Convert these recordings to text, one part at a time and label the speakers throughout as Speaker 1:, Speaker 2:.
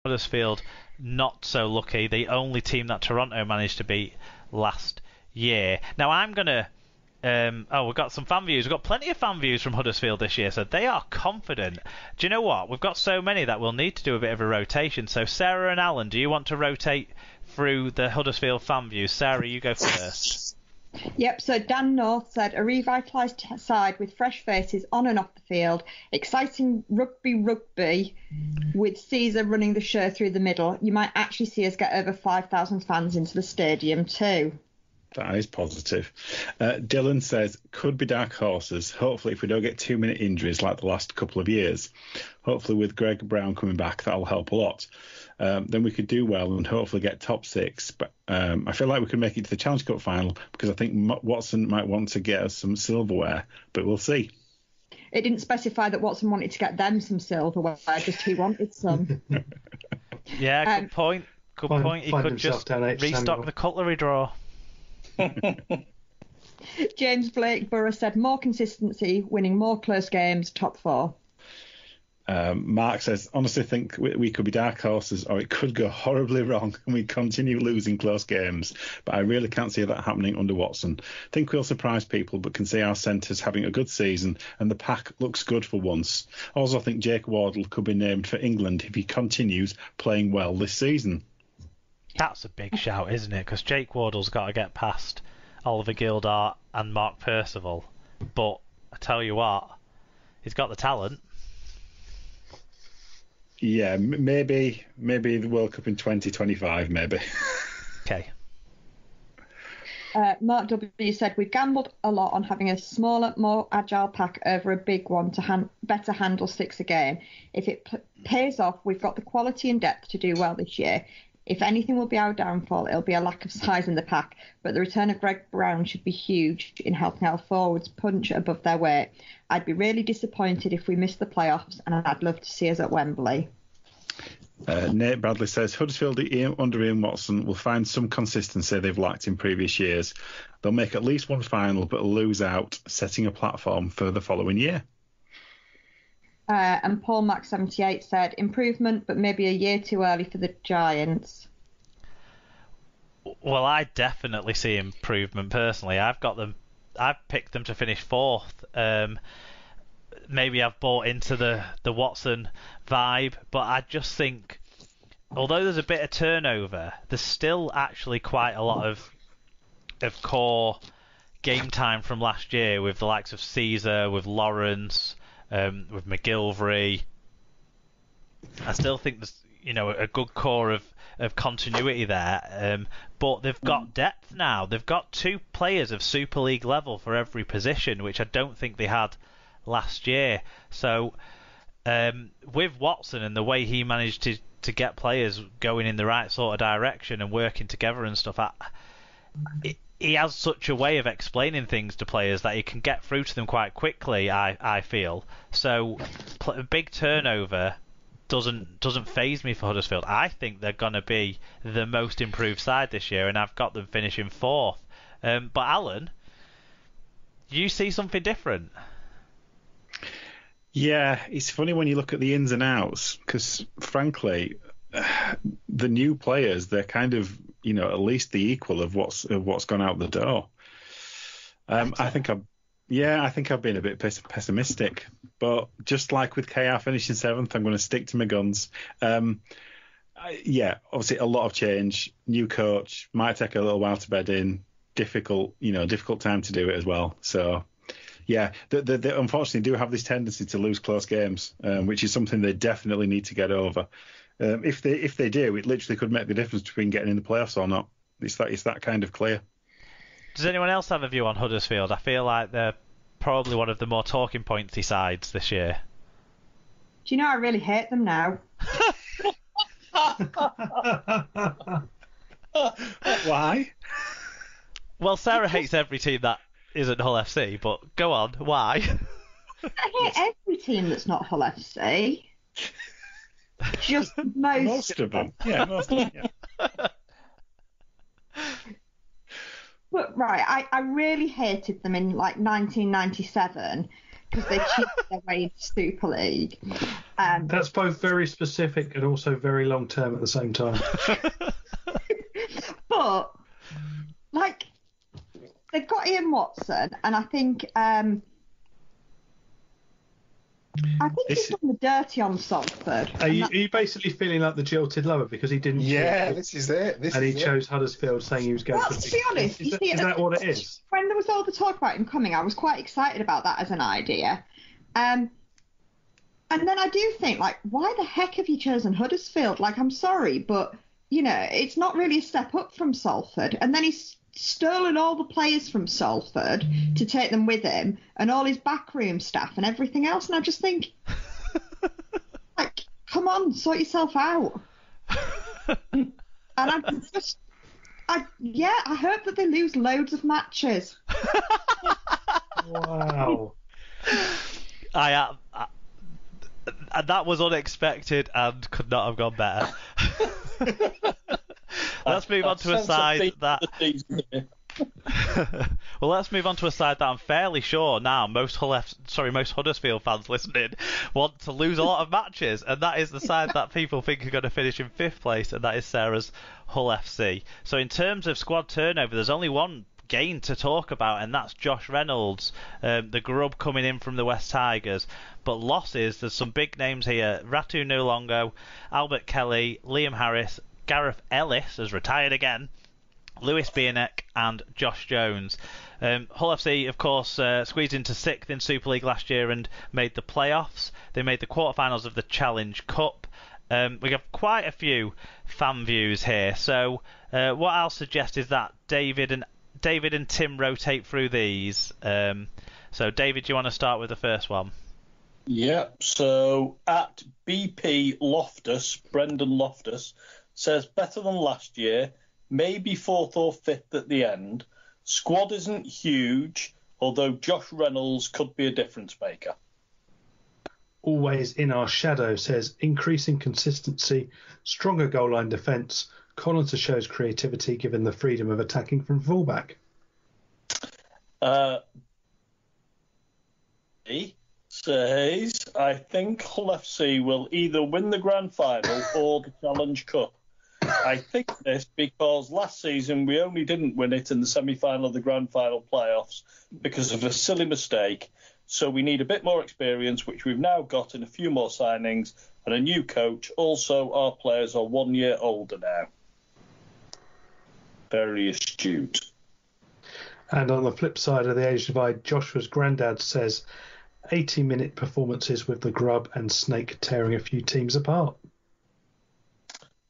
Speaker 1: Huddersfield not so lucky. The only team that Toronto managed to beat last year. Now I'm gonna. We've got some fan views. We've got plenty of fan views from Huddersfield this year, so they are confident. Do you know what? We've got so many that we'll need to do a bit of a rotation. So Sarah and Alan, do you want to rotate through the Huddersfield fan views? Sarah, you go first.
Speaker 2: Yep, so Dan North said, a revitalised side with fresh faces on and off the field, exciting rugby with Caesar running the show through the middle. You might actually see us get over 5,000 fans into the stadium too.
Speaker 3: That is positive. Dylan says, could be dark horses. Hopefully, if we don't get 2 minute injuries like the last couple of years, hopefully with Greg Brown coming back, that'll help a lot. Then we could do well and hopefully get top 6. But I feel like we could make it to the Challenge Cup final because I think Watson might want to get us some silverware, but we'll see.
Speaker 2: It didn't specify that Watson wanted to get them some silverware, just he wanted some.
Speaker 1: Yeah, good point. Good point. He could just restock the cutlery drawer.
Speaker 2: James Blakeborough said more consistency, winning more close games, top 4.
Speaker 3: Mark says, honestly think we could be dark horses or it could go horribly wrong and we continue losing close games, but I really can't see that happening under Watson. Think we'll surprise people but can see our centres having a good season and the pack looks good for once. Also think Jake Wardle could be named for England if he continues playing well this season.
Speaker 1: That's a big shout, isn't it? Because Jake Wardle's got to get past Oliver Gildart and Mark Percival. But I tell you what, he's got the talent.
Speaker 3: Yeah, maybe the World Cup in 2025, maybe.
Speaker 1: Okay.
Speaker 2: Mark W said, we've gambled a lot on having a smaller, more agile pack over a big one to better handle 6 a game. If it pays off, we've got the quality and depth to do well this year. If anything will be our downfall, it'll be a lack of size in the pack, but the return of Greg Brown should be huge in helping our forwards punch above their weight. I'd be really disappointed if we missed the playoffs, and I'd love to see us at Wembley.
Speaker 3: Nate Bradley says, Huddersfield under Ian Watson will find some consistency they've lacked in previous years. They'll make at least one final, but lose out, setting a platform for the following year.
Speaker 2: And Paul Mac 78 said, improvement, but maybe a year too early for the Giants.
Speaker 1: Well, I definitely see improvement personally. I've picked them to finish 4th. Maybe I've bought into the Watson vibe, but I just think, although there's a bit of turnover, there's still actually quite a lot of core game time from last year with the likes of Caesar, with Lawrence, with McGilvery. I still think there's a good core of continuity there, but they've got depth now. They've got 2 players of Super League level for every position, which I don't think they had last year. So with Watson and the way he managed to get players going in the right sort of direction and working together and stuff, he has such a way of explaining things to players that he can get through to them quite quickly, I feel. So big turnover doesn't faze me for Huddersfield. I think they're going to be the most improved side this year, and I've got them finishing 4th. But Alan, you see something different?
Speaker 3: Yeah, it's funny when you look at the ins and outs, because frankly, the new players, they're kind of, at least the equal of what's gone out the door. I think I've been a bit pessimistic, but just like with KR finishing 7th, I'm going to stick to my guns. Obviously a lot of change, new coach, might take a little while to bed in, difficult time to do it as well. So yeah, they unfortunately do have this tendency to lose close games, which is something they definitely need to get over. If they do, it literally could make the difference between getting in the playoffs or not. It's that kind of clear.
Speaker 1: Does anyone else have a view on Huddersfield? I feel like they're probably one of the more talking pointy sides this year.
Speaker 2: Do you know I really hate them now?
Speaker 3: Why?
Speaker 1: Well, Sarah hates every team that isn't Hull FC, but go on, why?
Speaker 2: I hate every team that's not Hull FC. Just most
Speaker 3: of them. Yeah, most of them, yeah.
Speaker 2: But right, I really hated them in 1997 because they cheated their way into Super League.
Speaker 4: That's both very specific and also very long term at the same time.
Speaker 2: But, like, they've got Ian Watson, and I think he's done the dirty on Salford.
Speaker 4: Are you basically feeling like the jilted lover because he didn't?
Speaker 5: Yeah, this is it.
Speaker 4: And he chose Huddersfield, saying he was going.
Speaker 2: Well, to be honest,
Speaker 4: is that what it is?
Speaker 2: When there was all the talk about him coming, I was quite excited about that as an idea. And then I do think, like, why the heck have you chosen Huddersfield? Like, I'm sorry, but, you know, it's not really a step up from Salford. And then he's stolen all the players from Salford to take them with him and all his backroom staff and everything else. And I just think, like, come on, sort yourself out. And I hope that they lose loads of matches.
Speaker 4: Wow.
Speaker 1: That was unexpected and could not have gone better. Let's move on to a side that. Well, let's move on to a side that I'm fairly sure now most Huddersfield fans listening want to lose a lot of matches, and that is the side that people think are going to finish in 5th place, and that is Sarah's Hull FC. So in terms of squad turnover, there's only one gain to talk about, and that's Josh Reynolds, the grub coming in from the West Tigers. But losses, there's some big names here: Ratu Nulongo, Albert Kelly, Liam Harris, Gareth Ellis has retired again, Lewis Bierneck and Josh Jones. Hull FC, of course, squeezed into 6th in Super League last year and made the playoffs. They made the quarterfinals of the Challenge Cup. We have quite a few fan views here, so what I'll suggest is that David and Tim rotate through these. So David, do you want to start with the first one?
Speaker 6: Yeah, so at BP Loftus, Brendan Loftus, says better than last year, maybe 4th or 5th at the end. Squad isn't huge, although Josh Reynolds could be a difference maker.
Speaker 4: Always in our shadow says increasing consistency, stronger goal line defence. Collins shows creativity given the freedom of attacking from fullback.
Speaker 6: He says, I think Hull FC will either win the Grand Final or the Challenge Cup. I think this because last season we only didn't win it in the semi-final of the Grand Final playoffs because of a silly mistake. So we need a bit more experience, which we've now got in a few more signings and a new coach. Also, our players are 1 year older now. Very astute.
Speaker 4: And on the flip side of the age divide, Joshua's granddad says 80-minute performances with the Grub and Snake tearing a few teams apart.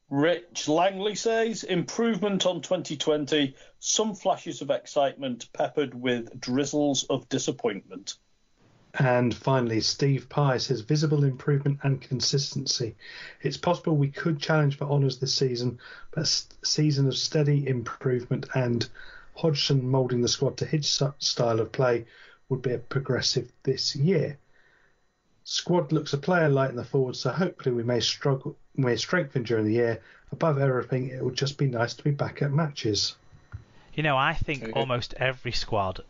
Speaker 6: Rich Langley says improvement on 2020, some flashes of excitement peppered with drizzles of disappointment.
Speaker 4: And finally, Steve Pye says visible improvement and consistency. It's possible we could challenge for honours this season, but a season of steady improvement and Hodgson moulding the squad to his style of play would be a progressive this year. Squad looks a player light in the forward, so hopefully we may strengthen during the year. Above everything, it would just be nice to be back at matches.
Speaker 1: You know, I think almost every squad,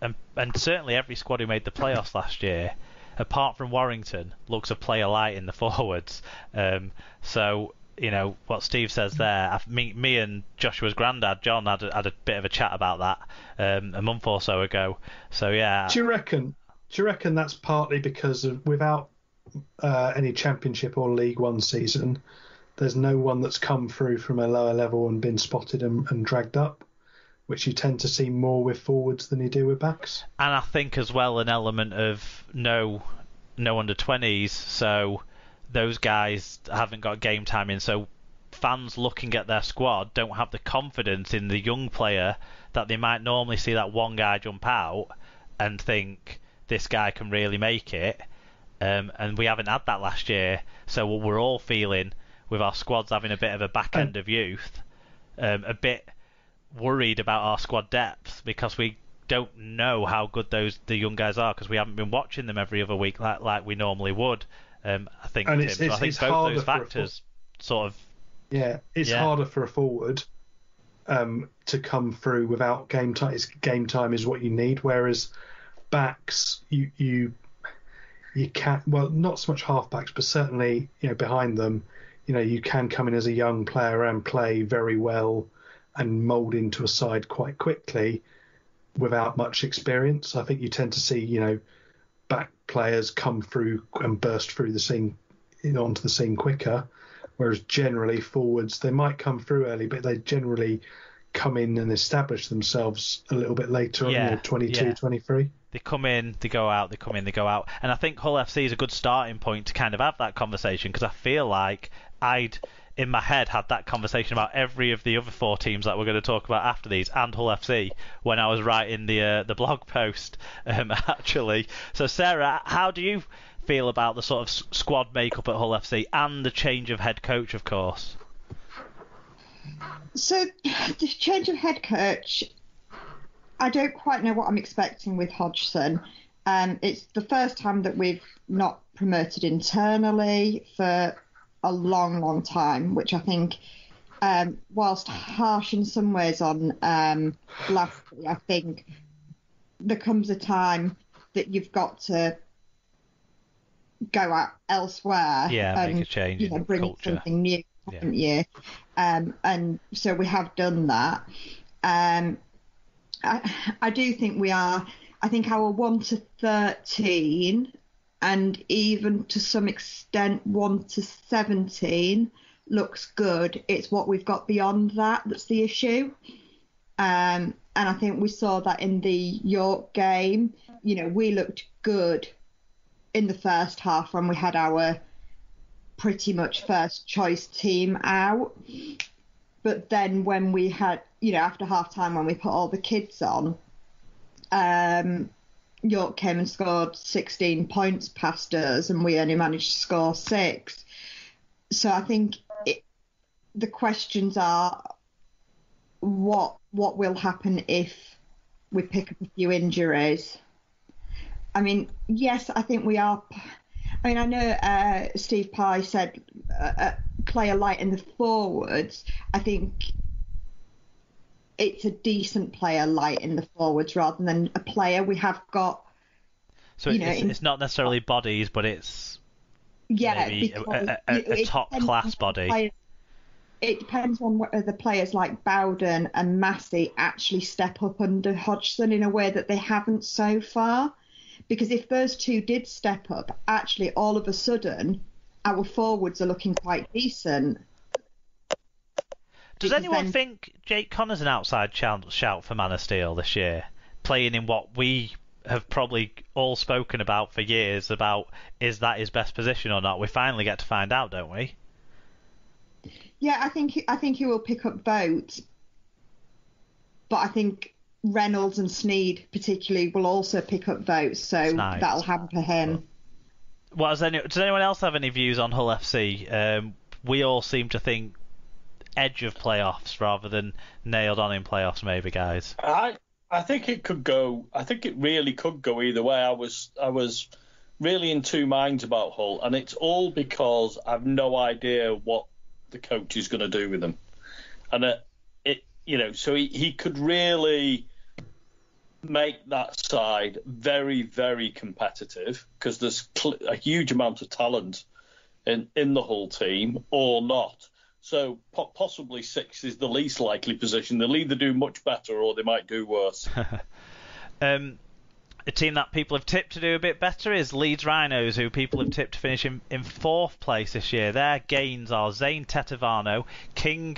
Speaker 1: and certainly every squad who made the playoffs last year, apart from Warrington, looks a player light in the forwards. So, you know, what Steve says there, me and Joshua's granddad, John, had a bit of a chat about that a month or so ago. So, yeah.
Speaker 4: Do you reckon that's partly because without any Championship or League One season, there's no one that's come through from a lower level and been spotted and dragged up, which you tend to see more with forwards than you do with backs?
Speaker 1: And I think as well an element of no under-20s, so those guys haven't got game time in, so fans looking at their squad don't have the confidence in the young player that they might normally see that one guy jump out and think this guy can really make it. And we haven't had that last year, so we're all feeling, with our squads having a bit of a back end of youth, a bit worried about our squad depth because we don't know how good the young guys are because we haven't been watching them every other week like we normally would. I think,
Speaker 4: and
Speaker 1: Tim. So I think both those factors sort of.
Speaker 4: Yeah, it's harder for a forward to come through without game time. Game time is what you need, whereas backs, you you can, well, not so much halfbacks, but certainly, behind them, you can come in as a young player and play very well and mould into a side quite quickly without much experience. I think you tend to see, back players come through and burst through the scene, onto the scene quicker, whereas generally forwards, they might come through early, but they generally come in and establish themselves a little bit later on, 22, 23.
Speaker 1: They come in, they go out, they come in, they go out. And I think Hull FC is a good starting point to kind of have that conversation, because I feel like I'd, in my head, had that conversation about every of the other 4 teams that we're going to talk about after these, and Hull FC, when I was writing the blog post, actually. So, Sarah, how do you feel about the sort of squad makeup at Hull FC and the change of head coach, of course?
Speaker 2: So, the change of head coach, I don't quite know what I'm expecting with Hodgson. It's the first time that we've not promoted internally for a long, long time, which I think, whilst harsh in some ways on Lasky, I think there comes a time that you've got to go out elsewhere and
Speaker 1: make a change,
Speaker 2: bring
Speaker 1: culture.
Speaker 2: Something new, haven't you? And so we have done that. I do think we are. I think our 1 to 13 and even to some extent 1 to 17 looks good. It's what we've got beyond that that's the issue. And I think we saw that in the York game. We looked good in the first half when we had our pretty much first choice team out. But then when we had, after half time, when we put all the kids on, York came and scored 16 points past us, and we only managed to score 6. So I think the questions are, what will happen if we pick up a few injuries? I mean, yes, I think we are. I mean, I know Steve Pye said play a light in the forwards. I think it's a decent player light in the forwards rather than a player we have got.
Speaker 1: So it's not necessarily bodies, but it's maybe a top class body.
Speaker 2: It depends on whether the players like Bowden and Massey actually step up under Hodgson in a way that they haven't so far. Because if those two did step up, actually all of a sudden our forwards are looking quite decent.
Speaker 1: Does anyone think Jake Connor's an outside shout for Man of Steel this year? Playing in what we have probably all spoken about for years about, is that his best position or not? We finally get to find out, don't we?
Speaker 2: Yeah, I think he will pick up votes. But I think Reynolds and Sneed particularly will also pick up votes, so that'll hamper him.
Speaker 1: Well, does anyone else have any views on Hull FC? We all seem to think edge of playoffs rather than nailed on in playoffs, maybe, guys.
Speaker 6: I think it could go. I think it really could go either way. I was really in two minds about Hull, and it's all because I've no idea what the coach is going to do with them, and so he could really make that side very, very competitive because there's a huge amount of talent in the Hull team, or not. So possibly 6 is the least likely position. They'll either do much better or they might do worse.
Speaker 1: A team that people have tipped to do a bit better is Leeds Rhinos, who people have tipped to finish in 4th place this year. Their gains are Zane Tetevano, King...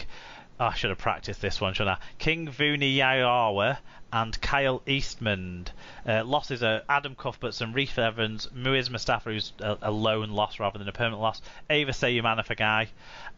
Speaker 1: Oh, I should have practiced this one, shouldn't I? King Vuniyawa and Kyle Eastman. Losses are Adam Cuthbertson, Reef Evans, Muiz Mustafa, who's a lone loss rather than a permanent loss, Ava Sayumanafagai,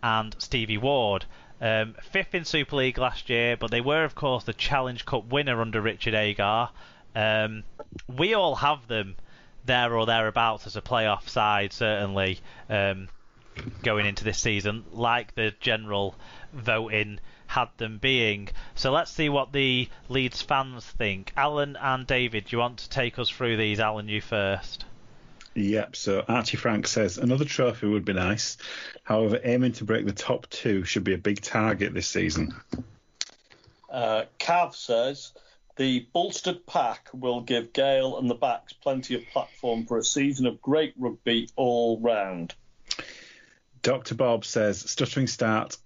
Speaker 1: and Stevie Ward. 5th in Super League last year, but they were, of course, the Challenge Cup winner under Richard Agar. We all have them there or thereabouts as a playoff side, certainly, going into this season, like the general voting had them being. So let's see what the Leeds fans think. Alan and David, do you want to take us through these? Alan, you first.
Speaker 3: Yep, so Archie Frank says another trophy would be nice. However, aiming to break the top 2 should be a big target this season.
Speaker 6: Cav says The bolstered pack will give Gale and the backs plenty of platform for a season of great rugby all round.
Speaker 3: Dr. Bob says, stuttering start,